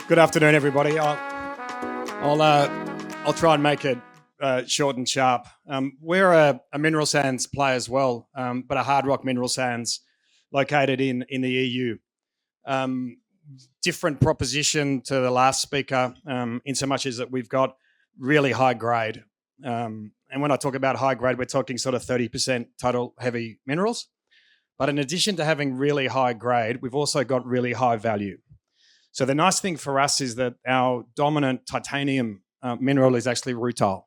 Good afternoon, everybody. I'll try and make it short and sharp. We're a mineral sands play as well, but a hard rock mineral sands located in the EU. Different proposition to the last speaker, in so much as that we've got really high grade. And when I talk about high grade, we're talking sort of 30% total heavy minerals. But in addition to having really high grade, we've also got really high value. So the nice thing for us is that our dominant titanium mineral is actually rutile.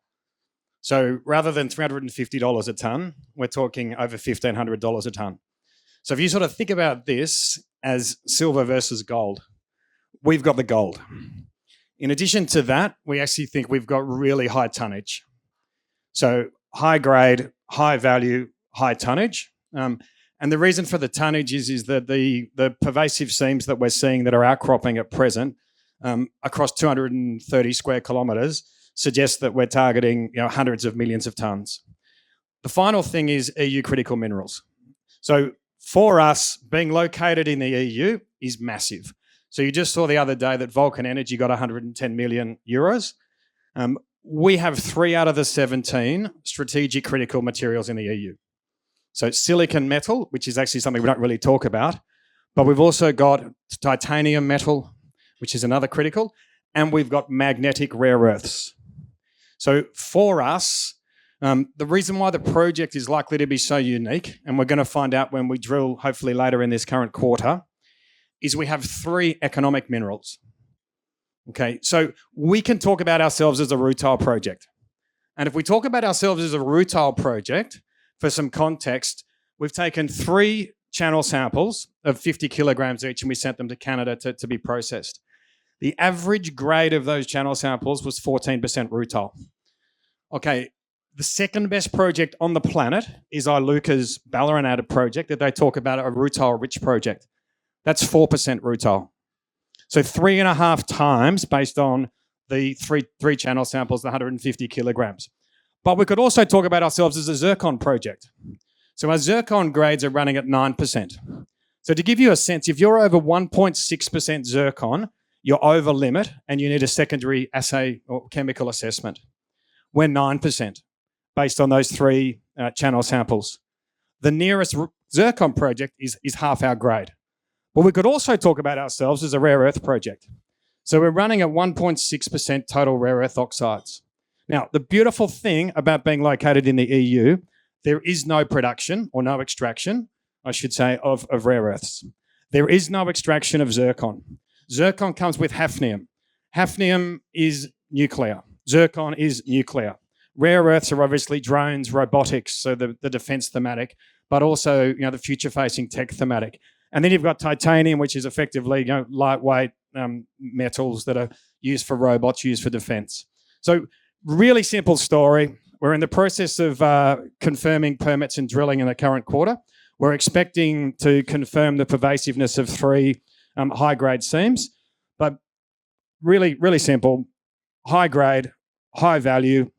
So rather than $350 a tonne, we're talking over $1,500 a tonne. So if you sort of think about this as silver versus gold, we've got the gold. In addition to that, we actually think we've got really high tonnage. So high grade, high value, high tonnage. And the reason for the tonnage is that the pervasive seams that we're seeing that are outcropping at present across 230 square kilometres suggest that we're targeting hundreds of millions of tonnes. The final thing is EU Critical Minerals. So for us, being located in the EU is massive. So you just saw the other day that Vulcan Energy got 110 million euros. We have 3 out of the 17 strategic critical materials in the EU. So silicon metal, which is actually something we don't really talk about, but we've also got titanium metal, which is another critical, and we've got magnetic rare earths. So for us, the reason why the project is likely to be so unique, and we're going to find out when we drill, hopefully later in this current quarter, is we have 3 economic minerals. Okay, so we can talk about ourselves as a rutile project. And if we talk about ourselves as a rutile project, for some context, we've taken 3 channel samples of 50 kilograms each and we sent them to Canada to be processed. The average grade of those channel samples was 14% rutile. Okay, the second best project on the planet is Iluka's Ballarat project that they talk about, a rutile-rich project. That's 4% rutile. So 3.5 times based on the three channel samples, the 150 kilograms. But we could also talk about ourselves as a zircon project. So our zircon grades are running at 9%. So to give you a sense, if you're over 1.6% zircon, you're over limit and you need a secondary assay or chemical assessment. We're 9% based on those 3 channel samples. The nearest zircon project is half our grade. But we could also talk about ourselves as a rare earth project. So we're running at 1.6% total rare earth oxides. Now, the beautiful thing about being located in the EU, there is no production or no extraction, I should say, of rare earths. There is no extraction of zircon. Zircon comes with hafnium. Hafnium is nuclear. Zircon is nuclear. Rare earths are obviously drones, robotics, so the defence thematic, but also the future-facing tech thematic. And then you've got titanium, which is effectively lightweight metals that are used for robots, used for defence. So really simple story. We're in the process of confirming permits and drilling in the current quarter. We're expecting to confirm the pervasiveness of 3 high-grade seams, but really, really simple. High grade, high value,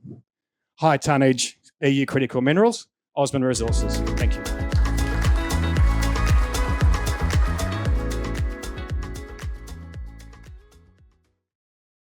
high tonnage, EU Critical Minerals, Osmond Resources.